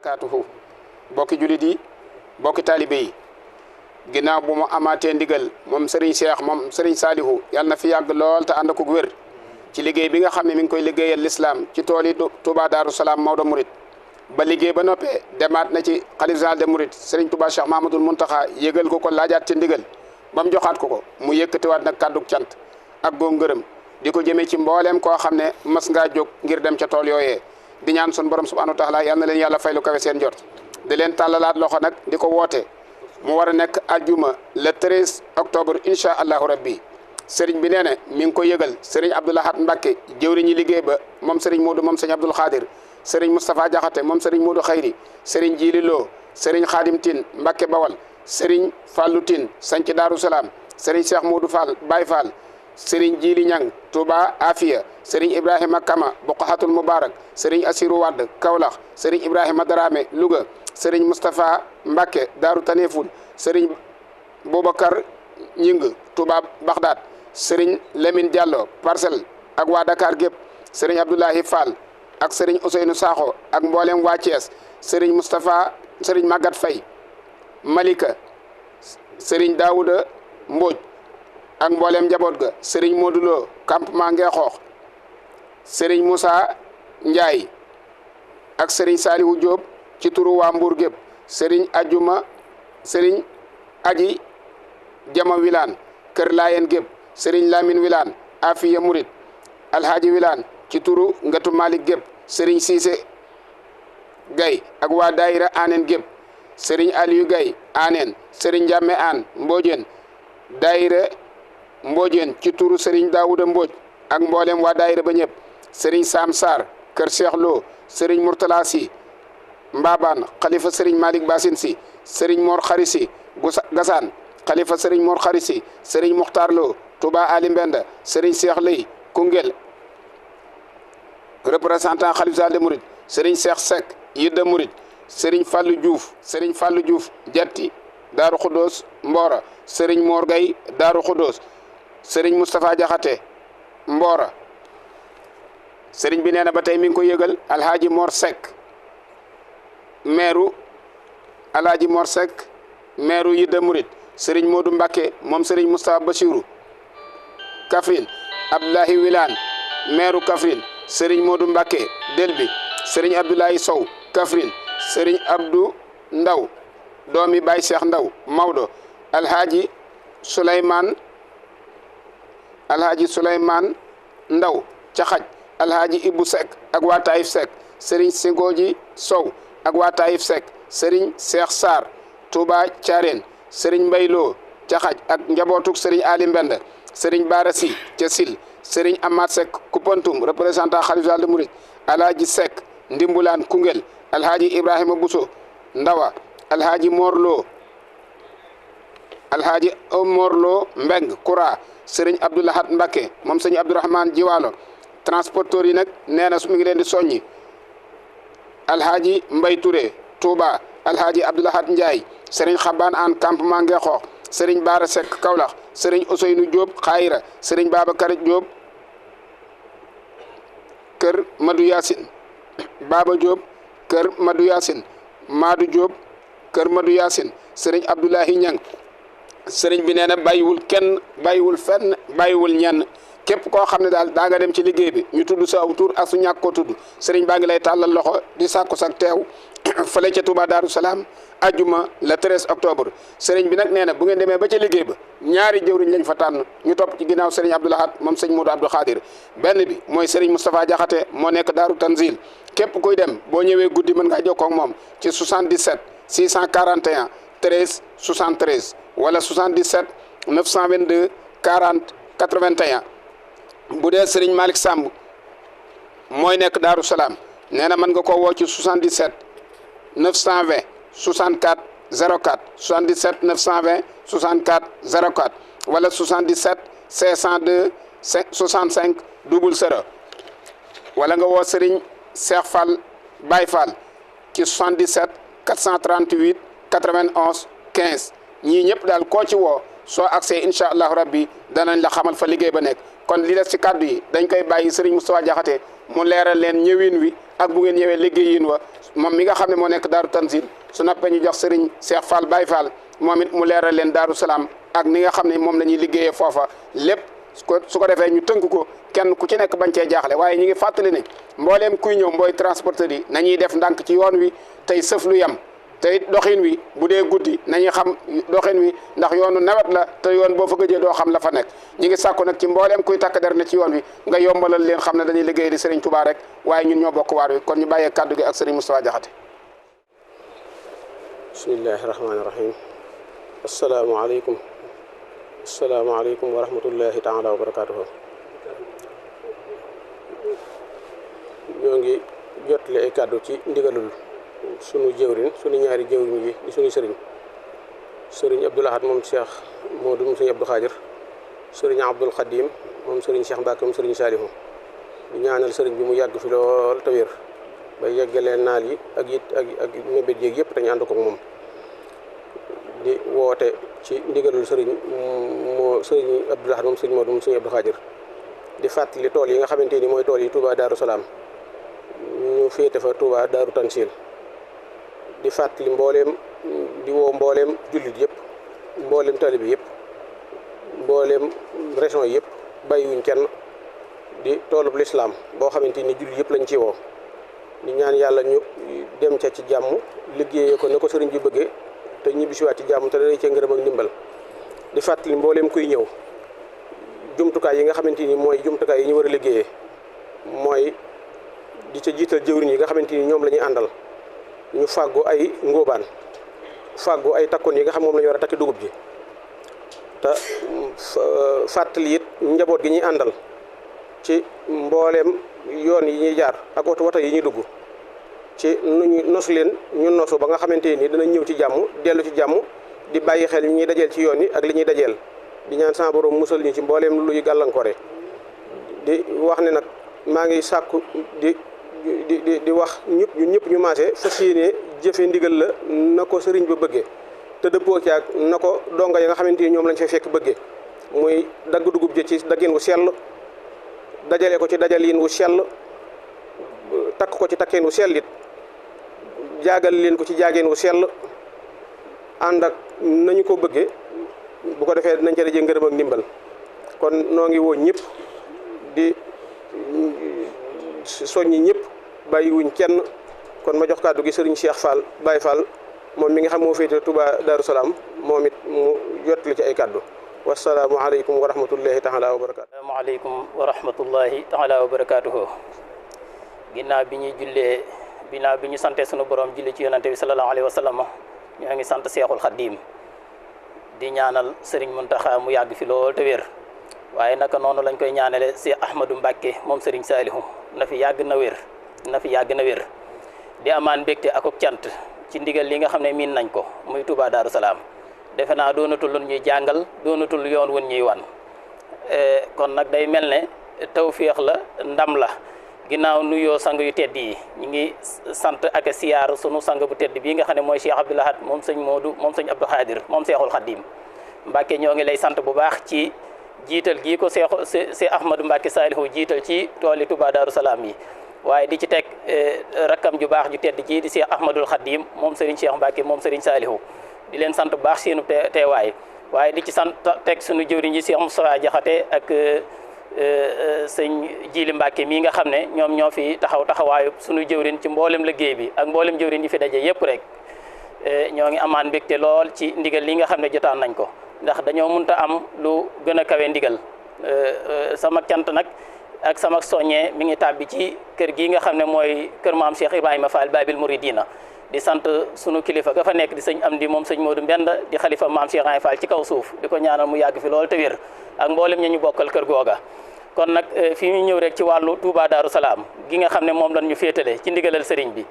kaatuhu bokki julit yi bokki taalibe yi ginnaaw bu mu amaatee ndigal moom Serigne Cheikh moom Serigne Salihu yàlla na fi yàgg lool te ànd ak wér ci liggéey bi nga xam ne mi ngi koy liggéeyal l'islam ci tool yi Touba Darou Salaam Maodo Mouride ba liggéey ba noppee demaat na ci xalif général des Mourides Serigne Touba Cheikh Mahamadoul Mountakha yëgal ko laajaat ci ndigal ba mu joxaat ko mu yëkkatiwaat nag kàddu cant ak goo ngërëm di ko jëmee ci mbooleem koo xam ne mas ngaa jóg ngir dem ca tool yooyee di ñaan sun borom subhanahu wa taala yal na leen yàlla fay lu kawe seen jot di leen tàllalaat loxo nag di ko woote mu war a nekk aljuma le 13 octobre incha allahu rabbi sëriñ bi nee na mi ngi ko yëgal sëriñ Abdoul Ahad Mbacké jëwriñu liggéey ba moom sëriñ Modou moom sëriñ Abdoul Khadir sëriñ Moustapha Diakhaté moom sëriñ Modou Khayri sëriñ Jili Lo sëriñ Khadim Tine Mbacké Bawal sëriñ Fallou Tine sanc Darou Salaam sëriñ Cheikh Modou Fall Baye Fall sëriñ Jili Ñang Touba Afia sëriñ Ibrahima Kama Boqahatul Mubarak sëriñ Assirou Wade Kaolack sëriñ Ibrahima Darame Louga sëriñ Moustapha Mbacké Darou Tanefoul sëriñ Boubacar Ñing Touba Bagdad sëriñ Lamine Diallo Parcelles ak waa Dakar gépp sëriñ Abdoulahi Fall ak sëriñ Ousseynou Sakho ak mboolem waa Thiès sëriñ Moustapha sëriñ Maguette Faye Malika sëriñ Daouda Mbodj ak mboolem njaboot ga sëriñ Modou Lo campement Ngeexoox sëriñ Moussa Ndiaye ak sëriñ Salihu Diop ci turu waa Mbour gépp sëriñ sëriñ Aji Jama Wilane Kër Layen gépp sëriñ Lamine Wilane Afiya Murid Alhaji Wilane ci turu Ngatu Malik gépp sëriñ Cissé Gay ak waa daayira Anen gépp sëriñ Aliou Gay Anen sëriñ Jamme An Mbojeen daayira Mbojeen ci turu sëriñ Daouda Mbodj ak mboolem waa daayira ba ñëpp sëriñ Sam Sarr Kër Cheikh Lo sëriñ Mourtala Si Mbabaan xalifa sëriñ Malick Bassine Si sëriñ Mor Khari Si Gassane xalifa sëriñ Mor Khari Si sëriñ Muxtar Lo Touba Ali Mbenda sëriñ Cheikh Lay Koungheul représentant xalif général des Mourides sëriñ Cheikh Seck Yidda Mouride sëriñ Fallou Diouf Jatti Daaru Khoudoss Mbora sëriñ Mor Gay Daaru Khoudoss sëriñ Moustapha Diakhaté Mbora sëriñ bi nee na ba tey mi ngi ko yëgal Alhaji Mor Seck maire Yidda Mouride sëriñ Modou Mbacké moom sëriñ Moustapha Bassirou Kaffrine Abdoulahi Wilane maire Kaffrine sëriñ Modou Mbacké Delbi sëriñ Abdoulaye Sow Kaffrine sëriñ Abdou Ndaw doomi Baye Cheikh Ndaw Maodo Alhaji Souleymane Ndaw Caxaj Alhaji Ibou Seck ak waa Taïf Seck sëriñ Sengoji Sow ak waa Taïf Seck sëriñ Cheikh Sarr Touba Thiarène sëriñ Mbaylo Caxaj ak njabootuk sëriñ Ali Mbend sëriñ Barasi ca Sil sëriñ Amath Seck Koupantoum représentant xalif général des Mourides Alhaji Seck Ndimbulaan Koungheul Alhaji Ibrahima Bousso Ndawa Alhaji Morlo Mbeng Koura sëriñ Abdoul Ahad Mbacké moom sëriñ Abdourahmane Jiwalo transporteur yi nag nee na su mi ngi leen di soññi Alhaji Mbay Touré Touba Alhaji Abdoul Ahad Ndiaye sëriñ Xaban An campement Ngeexoox sëriñ Baara Seck Kaolack sëriñ Ousseynou Diop Xayra sëriñ Babacar Diop Kër Madou Yacine Baba Diop Kër Madou Yacine Madou Diop Kër Madou Yacine sëriñ Abdoulahi Ñang sëriñ bi nee na bàyyiwul kenn bàyyiwul fenn bàyyiwul ñenn képp koo xam ne daal daa nga dem ci liggéey bi ñu tudd sa aw tur ak su ñàkk koo tudd sëriñ baa ngi lay tàllal loxo di sàkku sak teew fële ca Touba Darou Salaam ajjuma le 13 octobre sëriñ bi nag nee na bu ngeen demee ba ca liggéey ba ñaari jëwriñ lañ fa tànn ñu topp ci ginnaaw sëriñ Abdoul Ahad moom sëñ Modou Abdou Khadir benn bi mooy sëriñ Moustapha Diakhaté moo nekk Daaru Tanzil képp kuy dem boo ñëwee guddi mën ngaa jokkoo ak moom ci 77 641 13 73 wala 77 922 40 81 bu dee sëriñ Malick Samb mooy nekk Darou Salaam nee na mën nga koo woo ci 77 920 64 04 77 920 64 04 wala 77 502 65 00 wala nga woo sëriñ Cheikh Fall Baye Fall ci 77 438 91 15 ñii ñëpp daal koo ci woo soo accès incha allahu rabbi danañ la xamal fa liggéey ba nekk kon li des ci kàddu yi dañ koy bàyyi sëriñ Moustapha Diakhaté mu leeral leen ñëwin wi ak bu ngeen ñëwee liggéeyin wa moom mi nga xam ne moo nekk Daaru Tanzil su noppee ñu jox Serigne Cheikh Fall Baye Fall moom it mu leeral leen Daaru Salaam ak ni nga xam ne moom la ñuy liggéeyee foofa lépp su ko defee ñu tënk ko kenn ku ci nekk bañ cee jaaxle waaye ñi ngi fàttali ne mbooleem kuy ñëw mbooy transporteur yi nañuy def ndànk ci yoon wi tey sëf lu yem te it doxin wi bu dee guddi nañuy xam doxin wi ndax yoonu nawet la te yoon boo fa gëjee doo xam la fa nekk ñi ngi sàkku nag ci mbooleem kuy takk der ne ci yoon wi nga yombalal leen xam ne dañuy liggéey di Serigne Touba rek waaye ñun ñoo bokk waar wi kon ñu bàyyee kàddu gi ak Serigne Moustapha Diakhaté. bismillahi rahmaani rahim asalaamaaleykum wa rahmatullahi taala wa barakaatuhu. ñoo ngi jotle ay kàddu ci ndigalul sunu jëwrin sunu ñaari jëwrin yi di sunu sëriñ Abdoul Ahad moom Cheikh Modou moom sëriñ Abdou Khadir sëriñ Abdoul Khadim moom sëriñ Cheikh Mbacke moom sëriñ Salihu di ñaanal sëriñ bi mu yàgg fi lool te wér ba yeggalee naal yi ak mébét yeeg yëpp dañu ànd ko moom di woote ci ndigalul sëriñ Abdoul Ahad moom sëriñ Modou moom sëriñ Abdou Khadir di fàttali tool yi nga xamante ni mooy tool yi Touba Darou Salaam ñu féete fa Touba Darou Tanzil di fàttali di woo mbooleem jullit yëpp mbooleem taalibe yëpp mbooleem région yëpp bàyyiwuñ kenn di toolub lislaam boo xamante ni jullit yëpp lañ ci woo di ñaan yàlla ñu dem ca ci jàmm liggéeyee ko ne ko sëriñ bi bëggee te ñibbisiwaat ci jàmm te dana cee ngërëm ak ndimbal di fàttali mbooleem kuy ñëw jumtukaay yi nga xamante ni mooy jumtukaay yi ñu war a liggéeyee mooy di ca jiital jëwriñ yi nga xamante ni ñoom la ñuy àndal ñu fàggu ay ngóobaan fàggu ay takkoon yi nga xam moom la ñu war a takki dugub ji te fàttali it njaboot gi ñuy àndal ci mbooleem yoon yi ñuy jaar ak wata yi ñuy dugg ci nu ñu nosu leen ñu nosu ba nga xamante ni danañ ñëw ci jàmm dellu ci jàmm di bàyyi xel ñi ñuy dajeel ci yoon yi ak li ñuy dajeel di ñaan sama borom musal ñu ci mbooleem luy gàllankoore di wax ne nag maa ngi sàkku di wax ñun ñëpp ñu maase fas yéene jëfe ndigal la na ko sëriñ ba bëggee te dëppoo ci ak na ko donga yi nga xamante ni ñoom lañ fay fekk bëggee muy dagg dugub ji ci daggin wu sell dajale ko ci dajalin wu sell takk ko ci takkeen wu sell it jaagal leen ko ci jaageen wu sell ànd ak nañu ko bëggee bu ko defee dinañ ca daje ngërëm ak ndimbal kon noo ngi woo ñëpp di soññi ñëpp bàyyiwuñ kenn kon ma jox kàddu gi sëriñ Cheikh Fall Baye Fall moom mi nga xam moo féete Touba Darou Salaam moom it mu jotli ci ay kàddu wasalaamu aleykum wa rahmatullahi taala wa barakaatu. asalaamaaleykum wa rahmatullahi taala wa barakaatuhu. ginnaaw bi ñu sante sunu borom julli ci yonante bi sallallahu alayhi wa sallam ñoo ngi sant Seexul Xaddiim di ñaanal Serigne Mountakha mu yàgg fi lool te wér waaye naka noonu lañ koy ñaanale Cheikh Ahmadou Mbacke moom Serigne Salihu na fi yàgg na wér di amaan mbégte ak cant ci ndigal li nga xam ne miin nañ ko muy Touba Darou Salaam defe naa doonatul lu ñuy jàngal doonatul yoon wun ñuy wan kon nag day mel ne tawféex la ndam la ginnaaw nuyoo sang yu tedd yi ñu ngi sant ak siyaar sunu sang bu tedd bii nga xam ne mooy Cheikh Abdoul Ahad moom sëñ Modou moom sëñ Abdou Khadir moom Seexul Xaddiim Mbacke ñoo ngi lay sant bu baax ci jiital gii ko Cheikh Ahmadou Mbacke Salihu jiital ci tooli Touba Darou Salaam yi waaye di ci teg rakkam ju baax ju tedd ji di Cheikh Ahmadoul Khadim moom Serigne Cheikh Mbacke moom Serigne Salihu di leen sant bu baax seenu teewaay waaye di ci sant teg suñu jëwriñ ji Cheikh Moustapha Diakhaté ak sëñ Jili Mbacke mii nga xam ne ñoom ñoo fi taxawaayu suñu jëwriñ ci mboolem liggéey bi ak mboolem jëwriñ yi fi daje yëpp rek ñoo ngi amaan mbégte lool ci ndigal li nga xam ne jotaan nañ ko ndax dañoo mënta am lu gën a kawe ndigal sama cant nag ak sama soññee mi ngi tàbbi ci kër gi nga xam ne mooy kër maam Cheikh Ibrahima Fall Babil Mouridina di sant sunu kilifa ga fa nekk di sëñ Amdi moom sëñ Modou Mbenda di xalifa maam Cheikh Ibrahima Fall ci kaw suuf di ko ñaanal mu yàgg fi lool te wér ak mboolem ñu bokkal kër googa. kon nag fii ñu ñëw rek ci wàllu Touba Darou Salaam gi nga xam ne moom lañ ñu féetale ci ndigalal sëriñ bi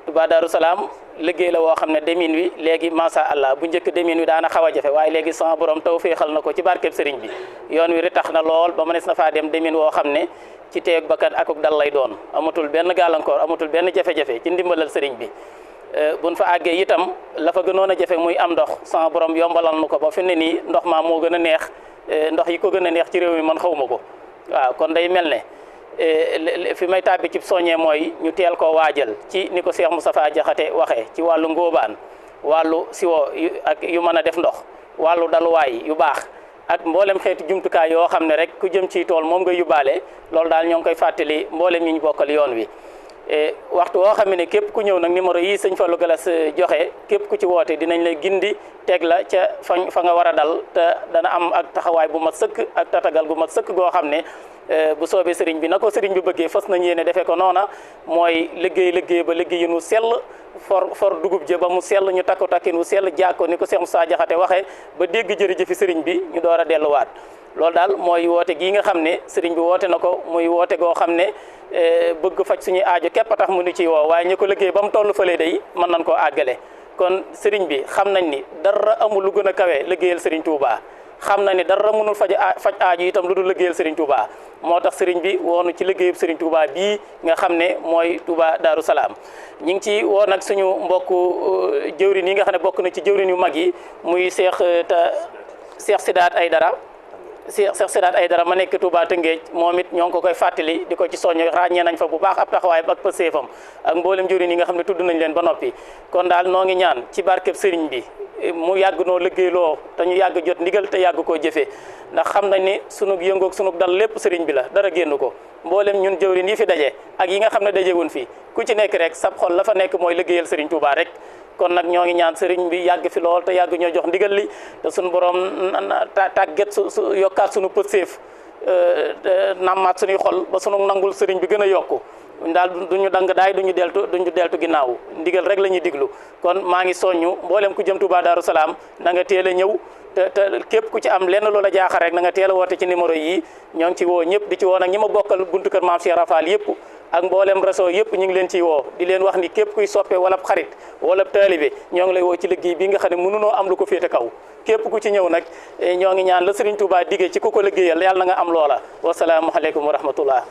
Touba Darou Salaam liggéey la woo xam ne demin wi léegi macha allah bu njëkk demin wi daana xaw a jafe waaye léegi sama borom taw féexal na ko ci barkeb sëriñ bi yoon wi ritax na lool ba mënees na faa dem demin woo xam ne ci teeg bakkan akuk dal lay doon amatul benn gàllankoor amatul benn jafe-jafe ci ndimbalal sëriñ bi buñ fa àggee itam la fa gënoon a jafe muy am ndox sama borom yombalal nu ko ba fi ne nii ndox maa moo gën a neex ndox yi ko gën a neex ci réew mi man xawma ko waaw kon day mel ne fi may tàbbi ci soññee mooy ñu teel koo waajal ci ni ko Cheikh Moustapha Diakhaté waxee ci wàllu ngóobaan wàllu siwo ak yu mën a def ndox wàllu daluwaay yu baax ak mboolem xeeti jumtukaay yoo xam ne rek ku jëm ci tool moom nga yóbbaale loolu daal ñoo ngi koy fàttali mboolem ñi ñu bokkal yoon wi. waxtu woo xam ne képp ku ñëw nag numéro yi sëñ Fallou Galas joxe képp ku ci woote dinañ la gindi teg la ca fa nga war a dal te dana am ak taxawaay bu mat sëkk ak tatagal gu mat sëkk goo xam ne bu soobee sëriñ bi na ko sëriñ bi bëggee fas nañ yéene defee ko noona mooy liggéey ba liggéey nu sell for dugub je ba mu sell ñu takku takkin wu sell jàkko ni ko Cheikh Moussa Diakhaté waxee ba dégg jërëjëfi sëriñ bi ñu door a delluwaat loolu daal mooy woote gii nga xam ne sëriñ bi woote na ko muy woote goo xam ne bëgg faj suñuy aajo képp a tax mu nu ciy woo waaye ñu ko liggéey ba mu toll fële day mën nañ koo àggale kon sëriñ bi xam nañ ni dara amul lu gën a kawe liggéeyal sëriñ Touba xam na ni dara mënul faj aaju itam lu dul liggéeyal sëriñ Touba moo tax sëriñ bi woonu ci liggéeyub sëriñ Touba bii nga xam ne mooy Touba Darou Salaam ñi ngi ci woo nag suñu mbokku jëwrin yi nga xam ne bokk na ci jëwrin yu mag yi muy Cheikh Sidaat Aydara Cheikh Sidaat Aydara ma nekk Touba Tëngéej moom it ñoo ngi ko koy fàttali di ko ci soññ ràññee nañ fa bu baax ab taxawaay ak pëseefam ak mboolem jëwrin yi nga xam ne tudd nañ leen ba noppi kon daal noo ngi ñaan ci barkeb sëriñ bi mu yàgg noo liggéeyloo te ñu yàgg jot ndigal te yàgg koo jëfee ndax xam nañ ni sunug yëngoog sunug dal lépp sëriñ bi la dara génn ko mboolem ñun jëwrin yi fi daje ak yi nga xam ne dajewun fi ku ci nekk rek sab xol la fa nekk mooy liggéeyal sëriñ Touba rek kon nag ñoo ngi ñaan sëriñ bi yàgg fi lool te yàgg ñoo jox ndigal li te suñu borom tàgget su yokkaat suñu pëseef nammaat suñuy xol ba sunu nangul sëriñ bi gën a yokku daal duñu dang daay duñu deltu ginnaaw ndigal rek la ñuy diglu kon maa ngi soññu mboolem ku jëm Touba Darou Salaam na nga teel a ñëw te képp ku ci am lenn loola jaaxal rek na nga teel a woote ci numéro yi ñoo ngi ci woo ñëpp di ci woo nag ñi ma bokkal buntu kër Maam Cheikh Rafal yëpp ak mboolem réseau yëpp ñu ngi leen ciy woo di leen wax ni képp kuy soppe wala xarit wala taalibe ñoo ngi lay woo ci liggéey bi nga xam ne mënunoo am lu ko féete kaw képp ku ci ñëw nag ñoo ngi ñaan la Serigne Touba diggee ci ku ko liggéeyal yàlla na nga am loola wasalaamualeykum wa rahmatullah